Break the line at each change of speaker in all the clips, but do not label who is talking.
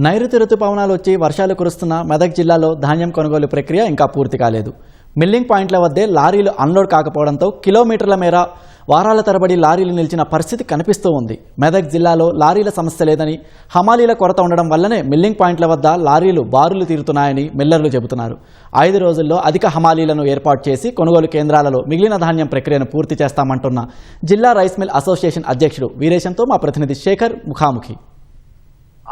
నైరుతి రుతుపవనాలు వచ్చి వర్షాలు కురుస్తున్న మెదక్ జిల్లాలో ధాన్యం కొనుగోలు ప్రక్రియ ఇంకా పూర్తి కాలేదు. మిల్లింగ్ పాయింట్ల వద్దే లారీలు అన్లోడ్ కాకపోవడంతో కిలోమీటర్ల మేర వారాల తరబడి లారీలు నిలిచిన పరిస్థితి కనిపిస్తూ ఉంది. మెదక్ జిల్లాలో లారీల సమస్య లేదని, హమాలీల కొరత ఉండడం వల్లనే మిల్లింగ్ పాయింట్ల వద్ద లారీలు బారులు తీరుతున్నాయని మిల్లర్లు చెబుతున్నారు. 5 రోజుల్లో అధిక హమాలీలను ఏర్పాటు చేసి కొనుగోలు కేంద్రాలలో మిగిలిన ధాన్యం ప్రక్రియను పూర్తి చేస్తామంటున్న జిల్లా రైస్ మిల్ అసోసియేషన్ అధ్యక్షుడు వీరేశంతో మా ప్రతినిధి శేఖర్ ముఖాముఖి.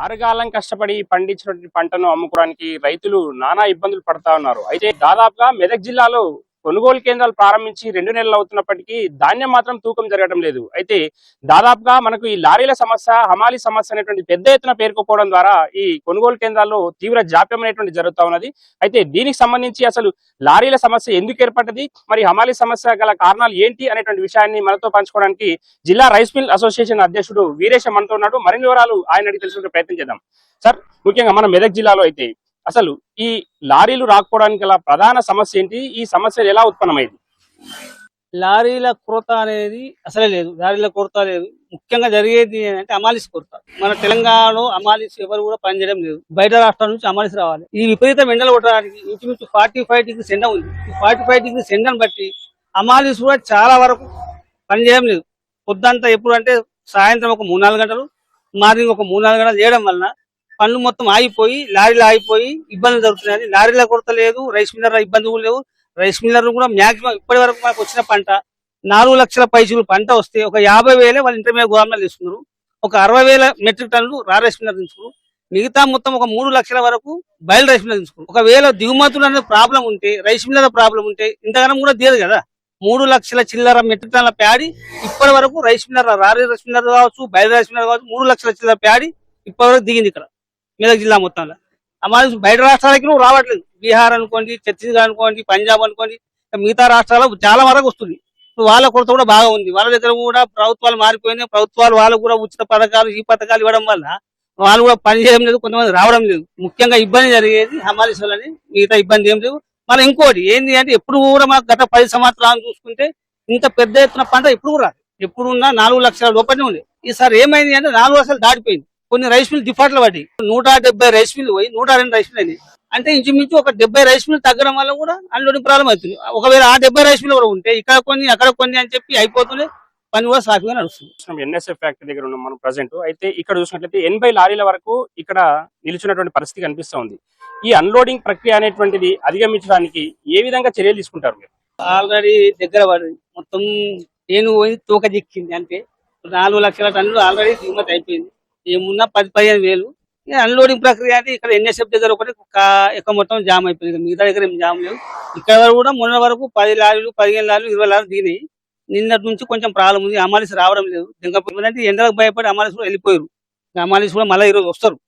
ఆరుగాలం కష్టపడి పండించినటువంటి పంటను అమ్ముకోవడానికి రైతులు నానా ఇబ్బందులు పడతా ఉన్నారు. అయితే దాదాపుగా మెదక్ జిల్లాలో కొనుగోలు కేంద్రాలు ప్రారంభించి 2 నెలలు అవుతున్నప్పటికీ ధాన్యం మాత్రం తూకం జరగడం లేదు. అయితే దాదాపుగా మనకు ఈ లారీల సమస్య, హమాలీ సమస్య అనేటువంటి పెద్ద ఎత్తున పేర్కొపోవడం ద్వారా ఈ కొనుగోలు కేంద్రాల్లో తీవ్ర జాప్యం అనేటువంటి జరుగుతూ ఉన్నది. అయితే దీనికి సంబంధించి అసలు లారీల సమస్య ఎందుకు ఏర్పడ్డది, మరి హమాలీ సమస్య గల కారణాలు ఏంటి అనేటువంటి విషయాన్ని మనతో పంచుకోవడానికి జిల్లా రైస్ మిల్ అసోసియేషన్ అధ్యక్షుడు వీరేశం మనతో ఉన్నాడు. మరిన్ని వివరాలు ఆయన అడిగి తెలుసుకునే ప్రయత్నం చేద్దాం. సార్, ముఖ్యంగా మన మెదక్ జిల్లాలో అయితే అసలు ఈ లారీలు రాకపోవడానికి గల ప్రధాన సమస్య ఏంటి? ఈ సమస్య ఎలా ఉత్పన్నమైంది?
లారీల కొరత అనేది అసలే లేదు. లారీల కొరత లేదు. ముఖ్యంగా జరిగేది అంటే అమాలిస్ కొరత. మన తెలంగాణలో అమాలిస్ ఎవరు కూడా పనిచేయడం లేదు. బయట రాష్ట్రాల నుంచి అమాలిస్ రావాలి. ఈ విపరీతం ఎండలు కొట్టడానికి ఇంచుమించు 45 డిగ్రీస్ ఎండ ఉంది. ఈ 45 డిగ్రీస్ ఎండను బట్టి అమాలిస్ కూడా చాలా వరకు పనిచేయడం లేదు. పొద్దంతా ఎప్పుడు అంటే సాయంత్రం ఒక 3-4 గంటలు, మార్నింగ్ ఒక 3-4 గంటలు చేయడం వలన పనులు మొత్తం ఆగిపోయి, లారీలు ఆగిపోయి ఇబ్బందులు జరుగుతున్నాయి. లారీల కొరత లేదు, రైస్ మిల్లర్ల ఇబ్బందులు లేవు. రైస్ మిల్లర్లు కూడా మాక్సిమం ఇప్పటి వరకు మనకు వచ్చిన పంట 4 లక్షల పైసలు పంట వస్తే ఒక 50,000 వాళ్ళు ఇంటర్మీడియట్ గోదాంలో తీసుకున్నారు. ఒక 60,000 మెట్రిక్ టన్నులు రా రైస్ మిల్లర్ తీసుకున్నారు. మిగతా మొత్తం ఒక 3 లక్షల వరకు బయలు రైస్ మిల్లర్ తీసుకున్నారు. ఒకవేళ దిగుమతులు అనేది ప్రాబ్లం ఉంటే, రైస్ మిల్లర్ ప్రాబ్లం ఉంటే ఇంతగానం కూడా తీయదు కదా. 3 లక్షల చిల్లర మెట్రిక్ టన్నుల ప్యాడీ ఇప్పటి వరకు రైస్ మిల్లర్, రారీ రైస్ మిల్లర్ కావచ్చు, బయలు రైస్ మిల్లర్ కావచ్చు, 3 లక్షల చిల్లర ప్యాడీ ఇప్పటి వరకు దిగింది ఇక్కడ మెదక్ జిల్లా మొత్తంలో. అమాలి బయట రాష్ట్రాలకి నువ్వు రావట్లేదు. బీహార్ అనుకోండి, ఛత్తీస్గఢ్ అనుకోండి, పంజాబ్ అనుకోండి, మిగతా రాష్ట్రాలకు చాలా వరకు వస్తుంది. వాళ్ళ కొరత కూడా బాగా ఉంది. వాళ్ళ దగ్గర కూడా ప్రభుత్వాలు మారిపోయినాయి. ప్రభుత్వాలు వాళ్ళకు కూడా ఉచిత పథకాలు, ఈ పథకాలు ఇవ్వడం వల్ల వాళ్ళు కూడా పని చేయడం లేదు, కొంతమంది రావడం లేదు. ముఖ్యంగా ఇబ్బంది జరిగేది హమాలీస్ వల్లని, మిగతా ఇబ్బంది ఏం లేదు. మళ్ళీ ఇంకోటి ఏంటి అంటే ఎప్పుడు కూడా మాకు గత 10 సంవత్సరాలు చూసుకుంటే ఇంత పెద్ద ఎత్తున పంట ఎప్పుడు కూడా రాదు. ఎప్పుడున్నా 4 లక్షల లోపలనే ఉంది. ఈసారి ఏమైంది అంటే 4 లక్షలు దాటిపోయింది. కొన్ని రైస్ మిల్ డిఫాల్ట్లు పడి 170 రైస్ మిల్ పోయి 102 రైస్ మిల్ అయినాయి. అంటే ఇంచుమించు ఒక 70 రైస్ మిల్ తగ్గడం వల్ల కూడా అన్లోడింగ్ ప్రాబ్లం అవుతుంది. ఒకవేళ ఆ 70 రైస్ మిల్ కూడా ఉంటే ఇక్కడ కొన్ని అక్కడ కొన్ని అని చెప్పి అయిపోతుంది, పని కూడా సాఫీగా నడుస్తుంది.
ఎన్ఎస్ఎఫ్ ఫ్యాక్టరీ దగ్గర ఉన్నాం మనం ప్రజెంట్. అయితే ఇక్కడ చూసినట్లయితే 80 లారీల వరకు ఇక్కడ నిలిచినటువంటి పరిస్థితి కనిపిస్తా ఉంది. ఈ అన్లోడింగ్ ప్రక్రియ అనేటువంటిది అధిగమించడానికి ఏ విధంగా చర్యలు తీసుకుంటారు మీరు?
ఆల్రెడీ దగ్గర పడి మొత్తం ఏను పోయి తూక దిక్కింది. అంటే 4 లక్షల టన్నులు ఆల్రెడీ దిగుమతి అయిపోయింది. ఏమున్నా 10-15 వేలు. అన్లోడింగ్ ప్రక్రియ అంటే ఇక్కడ ఎన్ఎస్ఎఫ్ దగ్గర ఒకటి ఎక్కువ మొత్తం జామ్ అయిపోయింది. మిగతా దగ్గర ఏం జామ్ లేవు. ఇక్కడ కూడా మొన్న వరకు 10 లారీలు, 15 లారీలు, 20 లారీలు దిగినాయి. నిన్నటి నుంచి కొంచెం ప్రాబ్లం ఉంది. అమాలిస్ రావడం లేదు. అంటే ఎండలకు భయపడి అమాలిస్ కూడా వెళ్ళిపోయారు. అమాలిస్ కూడా మళ్ళీ ఈరోజు వస్తారు,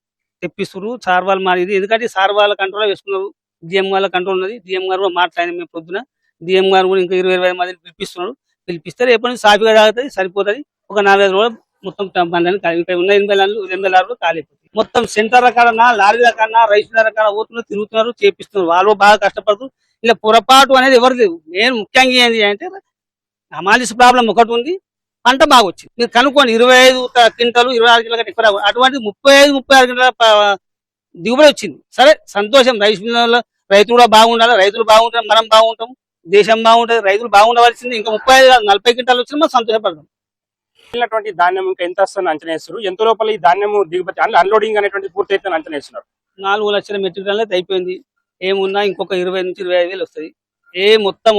తెప్పిస్తారు. సార్ వాళ్ళు మారింది. ఎందుకంటే సార్ వాళ్ళ కంట్రోల్ వేసుకున్నారు. డిఎం వాళ్ళ కంట్రోల్ ఉన్నది. డిఎం గారు కూడా మాట్లాడిన మేము పొద్దున. డిఎం గారు కూడా ఇంకా 20-25 మందిని పిలిపిస్తున్నారు. పిలిపిస్తారు. ఎప్పటి నుంచి సాఫీగా తాగుతుంది, సరిపోతుంది. ఒక 4-5 రోజులు మొత్తం ఇక్కడ ఉన్న 80 లారీలు ఖాళీ అయిపోతుంది. మొత్తం సెంటర్ రకాలన్నా, లారీల కన్నా, రైస్ మిల్లర్ రకాల పోతున్నారు, తిరుగుతున్నారు, చేపిస్తున్నారు. వాళ్ళు బాగా కష్టపడుతూ ఇలా పొరపాటు అనేది ఎవరు లేవు. నేను ముఖ్యంగా ఏంటి అంటే అమాలిస్ ప్రాబ్లం ఒకటి ఉంది, పంట బాగా వచ్చింది. మీరు కనుక్కోండి, 25 క్వింటాలు 26 కింటాల కంటే ఎక్కువ అటువంటి 35-36 కింటాల దిగుబడి వచ్చింది. సరే, సంతోషం. రైస్ మిల్లర్లో రైతులు కూడా బాగుండాలి, రైతులు బాగుంటారు, మనం బాగుంటాం, దేశం బాగుంటుంది. రైతులు బాగుండవలసింది. ఇంకా 35-40 క్వింటాలు వచ్చినా మనం సంతోషపడతాం.
ధాన్యం ఇంకా ఎంత వస్తుందని అంచనా వేస్తారు? ఎంత లోపల ఈ ధాన్యం దిగుబడి అన్లోడింగ్ అనేటువంటి పూర్తి అయితే అంచనా వేస్తున్నారు?
4 లక్షల మెట్రిక్ టన్నులు అయిపోయింది. ఏమున్నా ఇంకొక 20-25 వేలు వస్తుంది. ఏ మొత్తం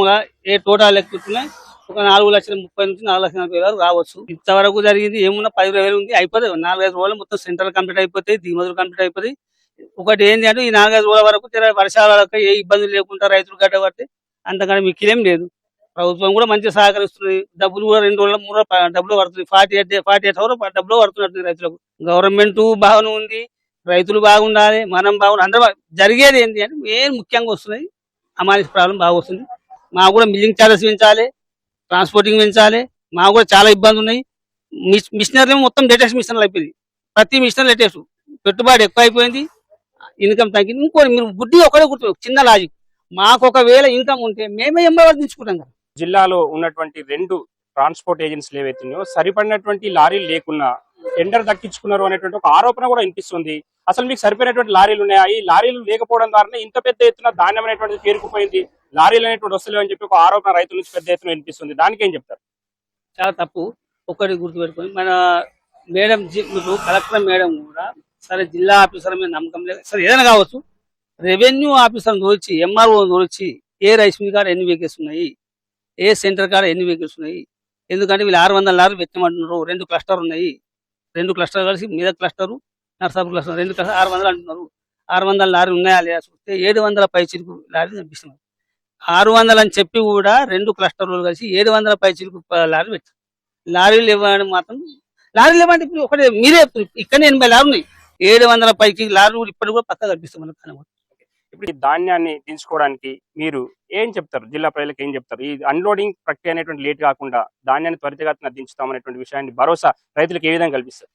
ఏ టోటల్ లెక్కున్నా ఒక 4,30,000 నుంచి 4,40,000 వరకు రావచ్చు. ఇంతవరకు జరిగింది ఏమున్నా 10-20 వేలు ఉంది. అయిపోతుంది. 4-5 రోజులు మొత్తం సెంట్రల్ కంప్లీట్ అయిపోతాయి, దిగుమతులు కంప్లీట్ అయిపోతాయి. ఒకటి ఏంటి అంటే ఈ 4-5 రోజుల వరకు వర్షాలకు ఏ ఇబ్బంది లేకుండా రైతులు గడ్డబడితే అంతకన్నా మిక్కిలేం లేదు. ప్రభుత్వం కూడా మంచిగా సహకరిస్తుంది. డబ్బులు కూడా 2 రోజుల 3 రోజులు డబ్బులు పడుతుంది. 48 అవర్ డబ్బులు పడుతున్నట్టు రైతులకు. గవర్నమెంట్ బాగానే ఉంది, రైతులు బాగుండాలి, మనం బాగుండాలి. అందరూ జరిగేది ఏంటి అంటే ఏం ముఖ్యంగా వస్తున్నాయి అమాలిస్ ప్రాబ్లం బాగా వస్తుంది. మాకు కూడా మిల్లింగ్ ఛార్జెస్ పెంచాలి, ట్రాన్స్పోర్టింగ్ పెంచాలి. మాకు కూడా చాలా ఇబ్బంది ఉన్నాయి. మిషనరీ మొత్తం లేటెస్ట్ మిషన్లు అయిపోయింది. ప్రతి మిషనరీ లేటెస్ట్. పెట్టుబడి ఎక్కువ అయిపోయింది, ఇన్కమ్ తగ్గింది. ఇంకోటి మీరు గుడ్డి ఒకటే గుర్తు, చిన్న లాజిక్, మాకు ఒకవేళ ఇన్కమ్ ఉంటే మేమే ఎంబడి తీసుకుంటాం కదా.
జిల్లాలో ఉన్నటువంటి 2 ట్రాన్స్పోర్ట్ ఏజెన్సీలు ఏవైతున్నాయో సరిపడినటువంటి లారీలు లేకున్నా టెండర్ దక్కించుకున్నారు అనేటువంటి ఒక ఆరోపణ కూడా వినిపిస్తుంది. అసలు మీకు సరిపోయినటువంటి లారీలు ఉన్నాయా? ఈ లారీలు లేకపోవడం ద్వారానే ఇంత పెద్ద ఎత్తున ధాన్యం అనేటువంటిది పేరుకుపోయింది, లారీలు అనేటువంటి వస్తలేవు అని చెప్పి ఒక ఆరోపణ రైతుల నుంచి పెద్ద ఎత్తున వినిపిస్తుంది. దానికి ఏం చెప్తారు?
చాలా తప్పు. ఒకటి గుర్తుపెట్టుకొని మన మేడం ఇప్పుడు కలెక్టర్ మేడం కూడా సరే జిల్లా ఆఫీసర్ మీద నమ్మకం లేదు, సరే ఏదైనా కావచ్చు, రెవెన్యూ ఆఫీసర్ దోచి ఎంఆర్ఓ దోచి ఏ రైస్ మిల్ కాడ ఎన్ని వెహికల్స్ ఉన్నాయి, ఏ సెంటర్ కాడ ఎన్ని వెహికల్స్ ఉన్నాయి, ఎందుకంటే వీళ్ళు 600 లారీలు పెట్టమంటున్నారు. 2 క్లస్టర్ ఉన్నాయి, 2 క్లస్టర్ కలిసి మీద క్లస్టరు నర్సాపూర్ క్లస్టర్ 2 క్లస్టర్ 600 అంటున్నారు. 600 లారీలు ఉన్నాయా లేదా చూస్తే 700 పైచిలుకు లారీలు కనిపిస్తున్నారు. 600 అని చెప్పి కూడా 2 క్లస్టర్లు కలిసి 700 పైచిలుకు లారీలు పెట్టారు. లారీలు ఇవ్వడం మాత్రం లారీలు ఇవ్వండి. ఇప్పుడు ఒకటి మీరే ఇక్కడ 80 లారీలు ఉన్నాయి, 700 పైకి లారీలు ఇప్పటికి కూడా పక్క కనిపిస్తుంది మనకు కనబడుతుంది.
ఇప్పుడు ఈ ధాన్యాన్ని దించుకోవడానికి మీరు ఏం చెప్తారు? జిల్లా ప్రజలకు ఏం చెప్తారు? ఈ అన్లోడింగ్ ప్రక్రియ అనేటువంటి లేట్ కాకుండా ధాన్యాన్ని త్వరితగతిన దించుతామనేటువంటి విషయాన్ని భరోసా రైతులకు ఏ విధంగా కల్పిస్తారు?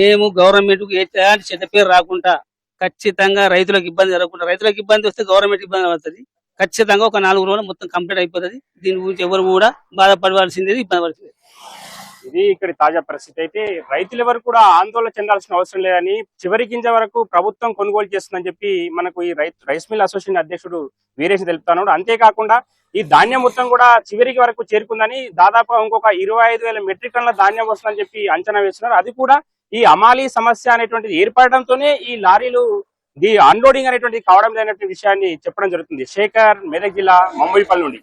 మేము గవర్నమెంట్ కు ఎలాంటి చెడ్డ పేరు రాకుండా ఖచ్చితంగా రైతులకు ఇబ్బంది జరగకుండా, రైతులకు ఇబ్బంది వస్తే గవర్నమెంట్ ఇబ్బంది పడుతుంది. ఖచ్చితంగా ఒక 4 రోజులు మొత్తం కంప్లీట్ అయిపోతుంది. దీని గురించి ఎవరు కూడా బాధపడవలసింది, ఇబ్బంది పడుతుంది.
ఇది ఇక్కడ తాజా పరిస్థితి. అయితే రైతులు ఎవరు కూడా ఆందోళన చెందాల్సిన అవసరం లేదని, చివరి గింజ వరకు ప్రభుత్వం కొనుగోలు చేస్తుందని చెప్పి మనకు ఈ రైస్ మిల్ అసోసియేషన్ అధ్యక్షుడు వీరేష్ తెలుపుతున్నాడు. అంతేకాకుండా ఈ ధాన్యం మొత్తం కూడా చివరికి వరకు చేరుకుందని, దాదాపు ఇంకొక 25,000 మెట్రిక్ టన్నుల ధాన్యం వస్తుందని చెప్పి అంచనా వేస్తున్నారు. అది కూడా ఈ అమాలీ సమస్య అనేటువంటిది ఏర్పడడంతోనే ఈ లారీలు అన్లోడింగ్ అనేటువంటిది కావడం లేనటువంటి విషయాన్ని చెప్పడం జరుగుతుంది. శేఖర్, మెదక్ జిల్లా, మంబోయిపల్లి నుండి.